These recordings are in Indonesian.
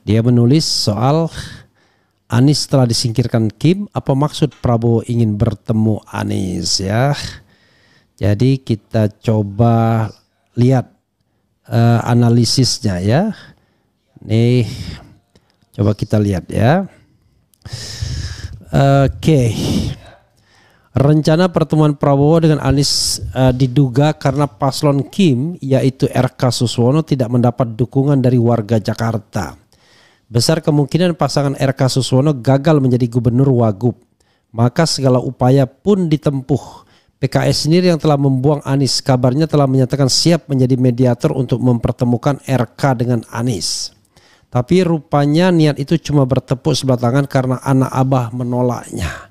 Dia menulis soal Anies telah disingkirkan Kim, apa maksud Prabowo ingin bertemu Anies ya. Jadi kita coba lihat analisisnya ya. Nih coba kita lihat ya. Oke. Rencana pertemuan Prabowo dengan Anies diduga karena paslon Kim yaitu RK Suswono tidak mendapat dukungan dari warga Jakarta. Besar kemungkinan pasangan RK Suswono gagal menjadi gubernur Wagub. Maka segala upaya pun ditempuh. PKS sendiri yang telah membuang Anies kabarnya telah menyatakan siap menjadi mediator untuk mempertemukan RK dengan Anies. Tapi rupanya niat itu cuma bertepuk sebelah tangan karena anak abah menolaknya.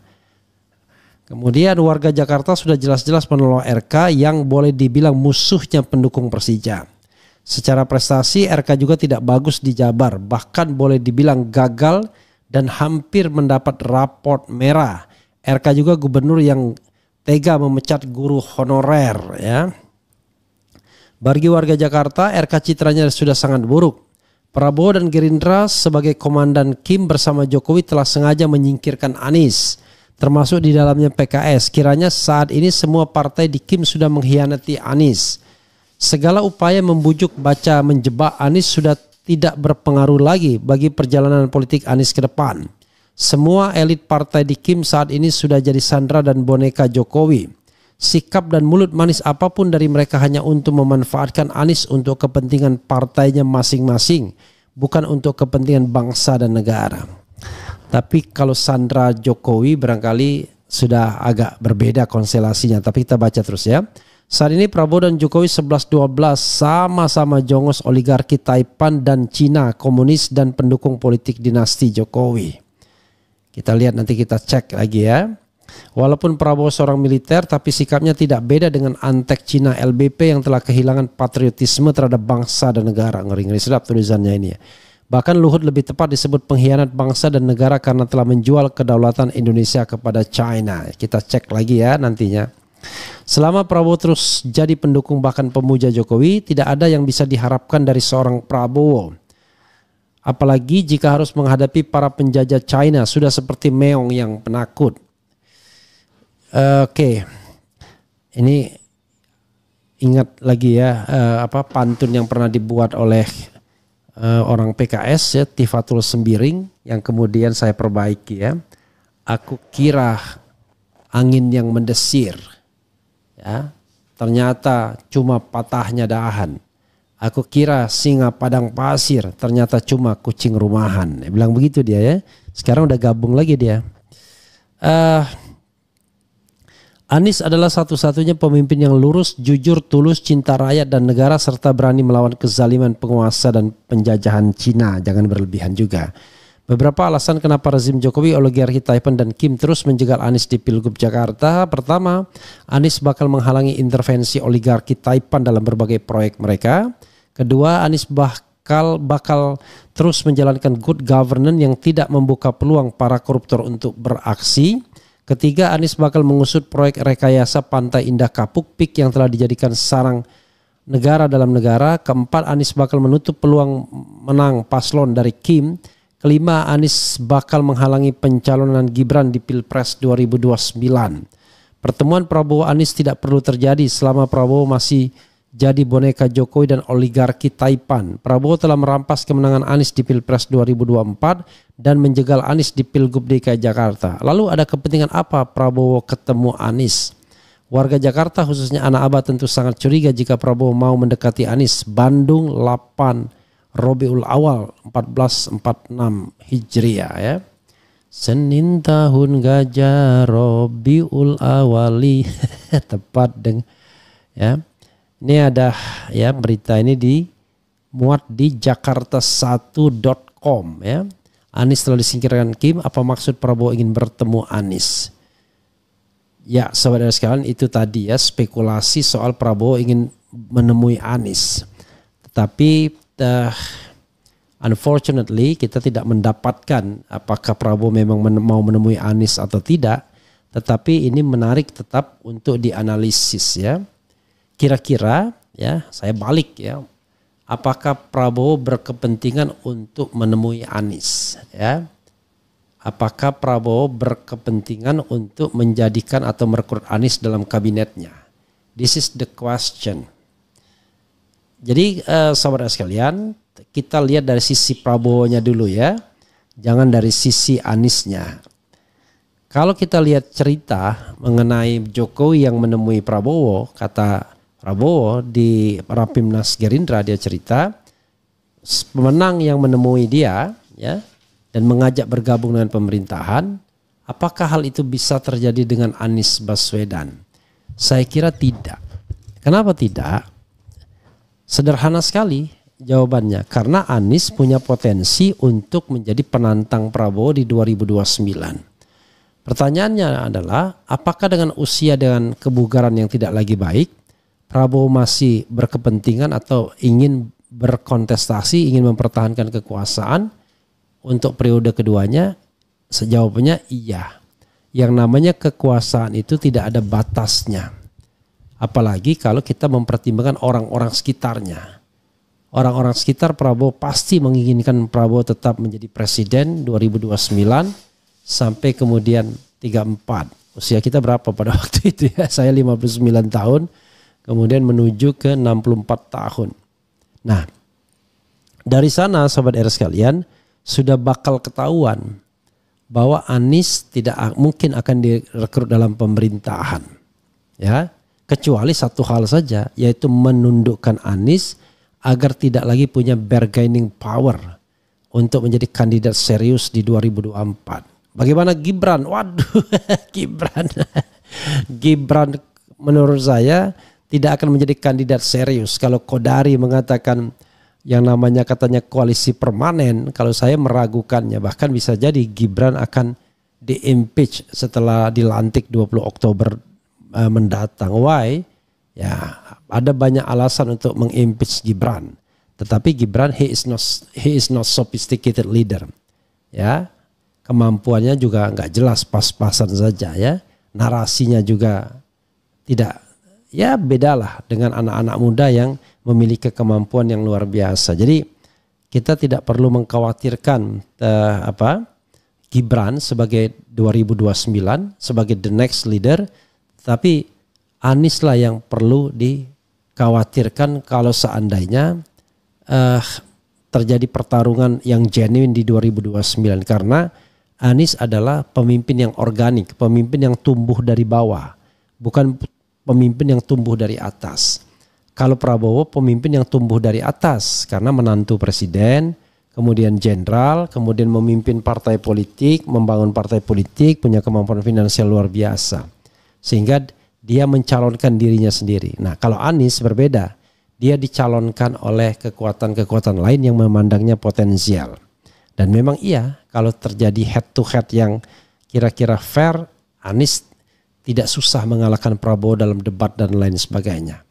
Kemudian warga Jakarta sudah jelas-jelas menolak RK yang boleh dibilang musuhnya pendukung Persija. Secara prestasi RK juga tidak bagus di Jabar, bahkan boleh dibilang gagal dan hampir mendapat raport merah. RK juga gubernur yang tega memecat guru honorer ya. Bagi warga Jakarta, RK citranya sudah sangat buruk. Prabowo dan Gerindra sebagai komandan Kim bersama Jokowi telah sengaja menyingkirkan Anies, termasuk di dalamnya PKS. Kiranya saat ini semua partai di Kim sudah mengkhianati Anies. Segala upaya membujuk baca menjebak Anies sudah tidak berpengaruh lagi bagi perjalanan politik Anies ke depan. Semua elit partai di Kim saat ini sudah jadi sandera dan boneka Jokowi. Sikap dan mulut manis apapun dari mereka hanya untuk memanfaatkan Anies untuk kepentingan partainya masing-masing, bukan untuk kepentingan bangsa dan negara. Tapi kalau sandera Jokowi barangkali sudah agak berbeda konstelasinya, tapi kita baca terus ya. Saat ini Prabowo dan Jokowi 11-12 sama-sama jongos oligarki Taipan dan Cina, komunis dan pendukung politik dinasti Jokowi. Kita lihat nanti kita cek lagi ya. Walaupun Prabowo seorang militer tapi sikapnya tidak beda dengan antek Cina LBP yang telah kehilangan patriotisme terhadap bangsa dan negara. Ngeri-ngeri sedap tulisannya ini ya. Bahkan Luhut lebih tepat disebut pengkhianat bangsa dan negara karena telah menjual kedaulatan Indonesia kepada China. Kita cek lagi ya nantinya. Selama Prabowo terus jadi pendukung bahkan pemuja Jokowi, tidak ada yang bisa diharapkan dari seorang Prabowo. Apalagi jika harus menghadapi para penjajah China, sudah seperti meong yang penakut. Oke. Ini ingat lagi ya pantun yang pernah dibuat oleh orang PKS ya, Tifatul Sembiring, yang kemudian saya perbaiki ya. Aku kira angin yang mendesir, ya, ternyata cuma patahnya dahan. Aku kira singa padang pasir, ternyata cuma kucing rumahan. Dia bilang begitu dia ya. Sekarang udah gabung lagi dia. Anies adalah satu-satunya pemimpin yang lurus, jujur, tulus, cinta rakyat dan negara, serta berani melawan kezaliman penguasa dan penjajahan Cina. Jangan berlebihan juga. Beberapa alasan kenapa rezim Jokowi, oligarki Taipan dan Kim terus menjegal Anies di Pilgub Jakarta. Pertama, Anies bakal menghalangi intervensi oligarki Taipan dalam berbagai proyek mereka. Kedua, Anies bakal terus menjalankan good governance yang tidak membuka peluang para koruptor untuk beraksi. Ketiga, Anies bakal mengusut proyek rekayasa Pantai Indah Kapuk Pik yang telah dijadikan sarang negara dalam negara. Keempat, Anies bakal menutup peluang menang paslon dari Kim. Kelima, Anies bakal menghalangi pencalonan Gibran di Pilpres 2029. Pertemuan Prabowo Anies tidak perlu terjadi selama Prabowo masih jadi boneka Jokowi dan oligarki Taipan. Prabowo telah merampas kemenangan Anies di Pilpres 2024 dan menjegal Anies di Pilgub DKI Jakarta. Lalu ada kepentingan apa Prabowo ketemu Anies? Warga Jakarta khususnya anak abah tentu sangat curiga jika Prabowo mau mendekati Anies. Bandung 8 Robiul Awal 1446 Hijriah ya. Senin tahun gajah Robiul Awali tepat dengan ya. Ini ada ya, berita ini dimuat di jakarta1.com ya. Anies telah disingkirkan Kim, apa maksud Prabowo ingin bertemu Anies? Ya, saudara sekalian, itu tadi ya spekulasi soal Prabowo ingin menemui Anies. Tetapi unfortunately kita tidak mendapatkan apakah Prabowo memang mau menemui Anies atau tidak. Tetapi ini menarik tetap untuk dianalisis ya. Kira-kira ya, saya balik ya, apakah Prabowo berkepentingan untuk menemui Anies, ya? Apakah Prabowo berkepentingan untuk menjadikan atau merekrut Anies dalam kabinetnya? This is the question. Jadi saudara sekalian, kita lihat dari sisi Prabowo-nya dulu ya. Jangan dari sisi Aniesnya. Kalau kita lihat cerita mengenai Jokowi yang menemui Prabowo, kata Prabowo di Rapimnas Gerindra, dia cerita pemenang yang menemui dia ya dan mengajak bergabung dengan pemerintahan, apakah hal itu bisa terjadi dengan Anies Baswedan? Saya kira tidak. Kenapa tidak? Sederhana sekali jawabannya, karena Anies punya potensi untuk menjadi penantang Prabowo di 2029. Pertanyaannya adalah, apakah dengan usia dengan kebugaran yang tidak lagi baik, Prabowo masih berkepentingan atau ingin berkontestasi, ingin mempertahankan kekuasaan untuk periode keduanya? Sejawabnya iya. Yang namanya kekuasaan itu tidak ada batasnya. Apalagi kalau kita mempertimbangkan orang-orang sekitarnya. Orang-orang sekitar Prabowo pasti menginginkan Prabowo tetap menjadi presiden 2029 sampai kemudian 34. Usia kita berapa pada waktu itu ya? Saya 59 tahun, kemudian menuju ke 64 tahun. Nah, dari sana sobat RS sekalian, sudah bakal ketahuan bahwa Anies tidak mungkin akan direkrut dalam pemerintahan, ya, kecuali satu hal saja, yaitu menundukkan Anies agar tidak lagi punya bargaining power untuk menjadi kandidat serius di 2024. Bagaimana Gibran? Waduh, Gibran menurut saya tidak akan menjadi kandidat serius. Kalau Kodari mengatakan yang namanya katanya koalisi permanen, kalau saya meragukannya. Bahkan bisa jadi Gibran akan di-impeach setelah dilantik 20 Oktober mendatang. Why? Ya, ada banyak alasan untuk meng-impeach Gibran. Tetapi Gibran he is not sophisticated leader. Ya, kemampuannya juga nggak jelas, pas-pasan saja ya. Narasinya juga tidak, ya bedalah dengan anak-anak muda yang memiliki kemampuan yang luar biasa. Jadi kita tidak perlu mengkhawatirkan Gibran sebagai 2029 sebagai the next leader, tapi Anies lah yang perlu dikhawatirkan kalau seandainya terjadi pertarungan yang genuine di 2029, karena Anies adalah pemimpin yang organik, pemimpin yang tumbuh dari bawah, bukan pemimpin yang tumbuh dari atas. Kalau Prabowo pemimpin yang tumbuh dari atas karena menantu presiden, kemudian jenderal, kemudian memimpin partai politik, membangun partai politik, punya kemampuan finansial luar biasa. Sehingga dia mencalonkan dirinya sendiri. Nah, kalau Anies berbeda. Dia dicalonkan oleh kekuatan-kekuatan lain yang memandangnya potensial. Dan memang iya, kalau terjadi head to head yang kira-kira fair, Anies tidak susah mengalahkan Prabowo dalam debat dan lain sebagainya.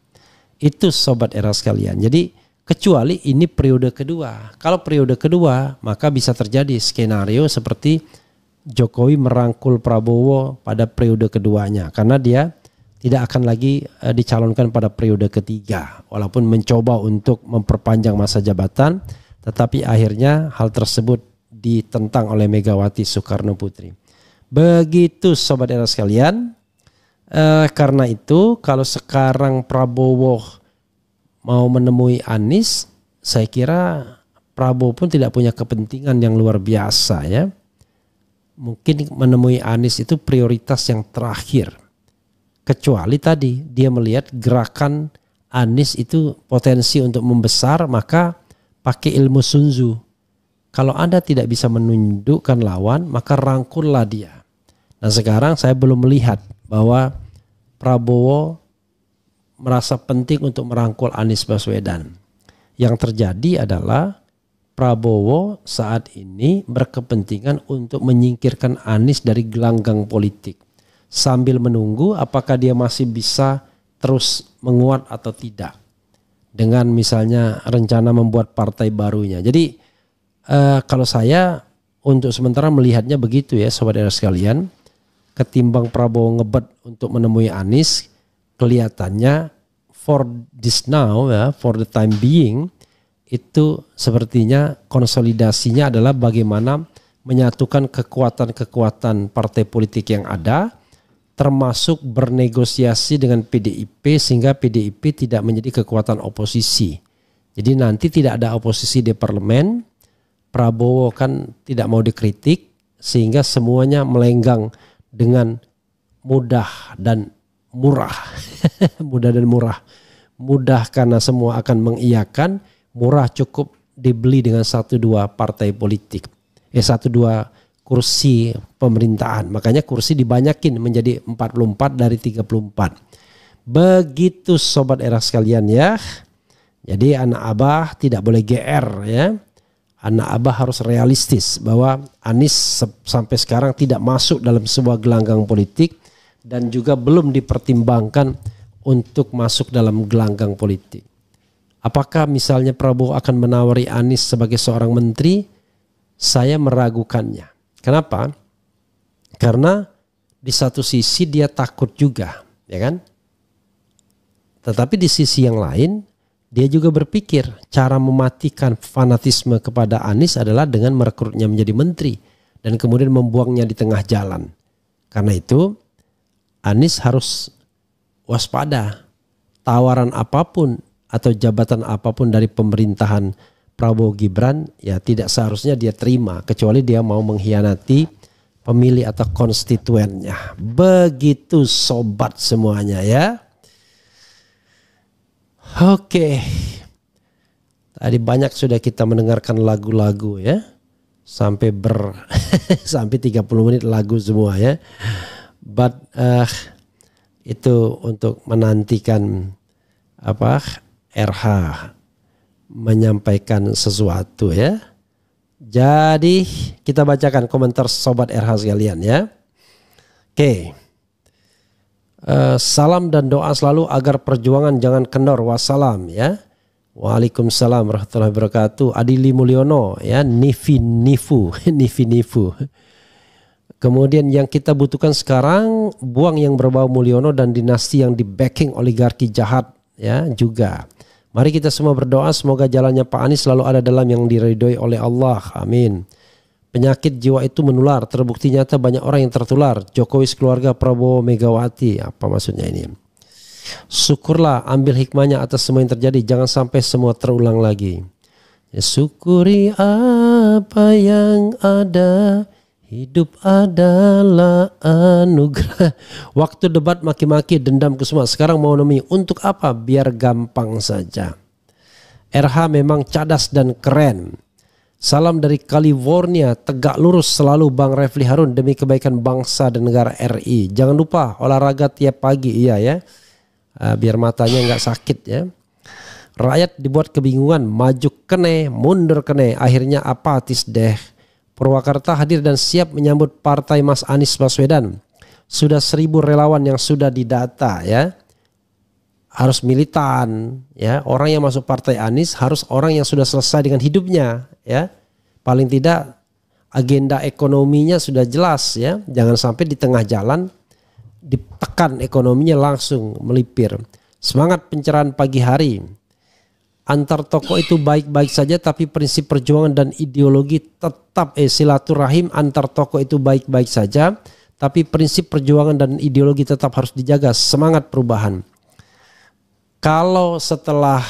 Itu sobat era sekalian. Jadi kecuali ini periode kedua. Kalau periode kedua, maka bisa terjadi skenario seperti Jokowi merangkul Prabowo pada periode keduanya, karena dia tidak akan lagi dicalonkan pada periode ketiga, walaupun mencoba untuk memperpanjang masa jabatan, tetapi akhirnya hal tersebut ditentang oleh Megawati Soekarno Putri. Begitu sobat era sekalian. Karena itu kalau sekarang Prabowo mau menemui Anies, saya kira Prabowo pun tidak punya kepentingan yang luar biasa ya. Mungkin menemui Anies itu prioritas yang terakhir. Kecuali tadi dia melihat gerakan Anies itu potensi untuk membesar, maka pakai ilmu Sun Tzu. Kalau Anda tidak bisa menundukkan lawan, maka rangkullah dia. Nah sekarang saya belum melihat bahwa Prabowo merasa penting untuk merangkul Anies Baswedan. Yang terjadi adalah Prabowo saat ini berkepentingan untuk menyingkirkan Anies dari gelanggang politik, sambil menunggu apakah dia masih bisa terus menguat atau tidak, dengan misalnya rencana membuat partai barunya. Jadi kalau saya untuk sementara melihatnya begitu ya sobat era sekalian. Ketimbang Prabowo ngebet untuk menemui Anies, kelihatannya for this now ya, for the time being, itu sepertinya konsolidasinya adalah bagaimana menyatukan kekuatan-kekuatan partai politik yang ada, termasuk bernegosiasi dengan PDIP sehingga PDIP tidak menjadi kekuatan oposisi. Jadi nanti tidak ada oposisi di parlemen, Prabowo kan tidak mau dikritik sehingga semuanya melenggang dengan mudah dan murah. Mudah dan murah. Mudah karena semua akan mengiyakan, murah cukup dibeli dengan 1-2 partai politik. 1-2 kursi pemerintahan. Makanya kursi dibanyakin menjadi 44 dari 34. Begitu sobat era sekalian ya. Jadi anak abah tidak boleh GR ya. Anak abah harus realistis bahwa Anies sampai sekarang tidak masuk dalam sebuah gelanggang politik dan juga belum dipertimbangkan untuk masuk dalam gelanggang politik. Apakah misalnya Prabowo akan menawari Anies sebagai seorang menteri? Saya meragukannya. Kenapa? Karena di satu sisi dia takut juga, ya kan? Tetapi di sisi yang lain dia juga berpikir cara mematikan fanatisme kepada Anies adalah dengan merekrutnya menjadi menteri dan kemudian membuangnya di tengah jalan. Karena itu Anies harus waspada. Tawaran apapun atau jabatan apapun dari pemerintahan Prabowo Gibran ya tidak seharusnya dia terima kecuali dia mau mengkhianati pemilih atau konstituennya. Begitu sobat semuanya ya. Oke. Tadi banyak sudah kita mendengarkan lagu-lagu ya. Sampai sampai 30 menit lagu semua ya. But itu untuk menantikan RH menyampaikan sesuatu ya. Jadi kita bacakan komentar sobat RH sekalian ya. Oke. Salam dan doa selalu agar perjuangan jangan kendor. Wassalam ya. Waalaikumsalam warahmatullahi wabarakatuh. Adili Mulyono ya. Nifi Nifu. Kemudian yang kita butuhkan sekarang buang yang berbau Mulyono dan dinasti yang di backing oligarki jahat ya juga. Mari kita semua berdoa semoga jalannya Pak Anies selalu ada dalam yang diridhoi oleh Allah. Amin. Penyakit jiwa itu menular, terbukti nyata banyak orang yang tertular. Jokowi sekeluarga, Prabowo, Megawati. Apa maksudnya ini? Syukurlah, ambil hikmahnya atas semua yang terjadi. Jangan sampai semua terulang lagi. Ya, syukuri apa yang ada. Hidup adalah anugerah. Waktu debat maki-maki, dendam ke semua. Sekarang mau nemui untuk apa? Biar gampang saja. RH memang cadas dan keren. Salam dari California, tegak lurus selalu Bang Refli Harun demi kebaikan bangsa dan negara RI. Jangan lupa olahraga tiap pagi, iya ya. Biar matanya nggak sakit ya. Rakyat dibuat kebingungan, maju kene, mundur kene, akhirnya apatis deh. Purwakarta hadir dan siap menyambut partai Mas Anies Baswedan. Sudah 1.000 relawan yang sudah didata ya. Harus militan ya. Orang yang masuk partai Anies harus orang yang sudah selesai dengan hidupnya ya. Paling tidak agenda ekonominya sudah jelas ya. Jangan sampai di tengah jalan ditekan ekonominya langsung melipir. Semangat pencerahan pagi hari. Antar tokoh itu baik-baik saja tapi prinsip perjuangan dan ideologi tetap silaturahim antar tokoh itu baik-baik saja tapi prinsip perjuangan dan ideologi tetap harus dijaga. Semangat perubahan. Kalau setelah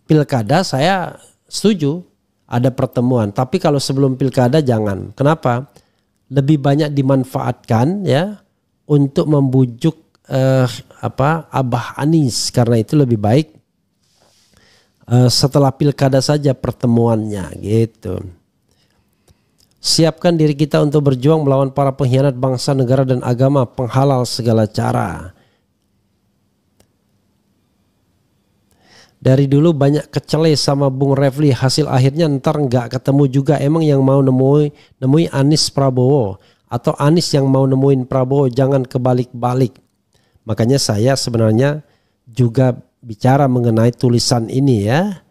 pilkada saya setuju ada pertemuan. Tapi kalau sebelum pilkada jangan. Kenapa? Lebih banyak dimanfaatkan ya untuk membujuk Abah Anies. Karena itu lebih baik setelah pilkada saja pertemuannya gitu. Siapkan diri kita untuk berjuang melawan para pengkhianat bangsa, negara dan agama, penghalal segala cara. Dari dulu banyak kecele sama Bung Refli, hasil akhirnya ntar nggak ketemu juga. Emang yang mau nemui Anies Prabowo atau Anies yang mau nemuin Prabowo, jangan kebalik-balik. Makanya saya sebenarnya juga bicara mengenai tulisan ini ya.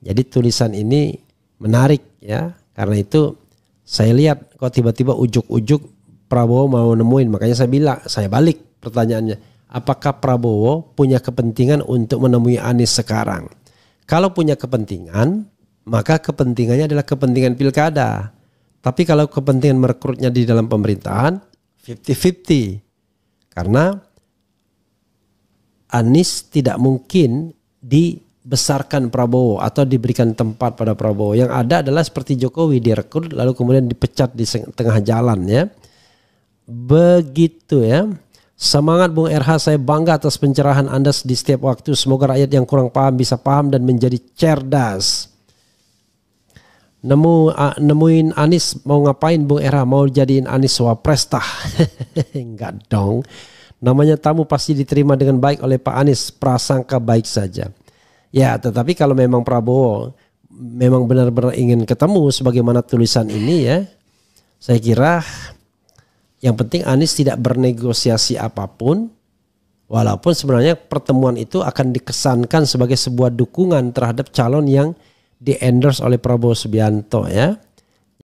Jadi tulisan ini menarik ya. Karena itu saya lihat kok tiba-tiba ujuk-ujuk Prabowo mau nemuin. Makanya saya balik pertanyaannya. Apakah Prabowo punya kepentingan untuk menemui Anies sekarang? Kalau punya kepentingan, maka kepentingannya adalah kepentingan pilkada. Tapi kalau kepentingan merekrutnya di dalam pemerintahan, 50-50. Karena Anies tidak mungkin dibesarkan Prabowo atau diberikan tempat pada Prabowo. Yang ada adalah seperti Jokowi, direkrut lalu kemudian dipecat di tengah jalan ya. Begitu ya. Semangat Bung RH, saya bangga atas pencerahan Anda di setiap waktu. Semoga rakyat yang kurang paham bisa paham dan menjadi cerdas. Nemuin Anies mau ngapain Bung RH? Mau jadiin Anies wapres tah? Enggak dong. Namanya tamu pasti diterima dengan baik oleh Pak Anies. Prasangka baik saja. Ya, tetapi kalau memang Prabowo memang benar-benar ingin ketemu sebagaimana tulisan ini ya, saya kira yang penting Anies tidak bernegosiasi apapun, walaupun sebenarnya pertemuan itu akan dikesankan sebagai sebuah dukungan terhadap calon yang di-endorse oleh Prabowo Subianto ya.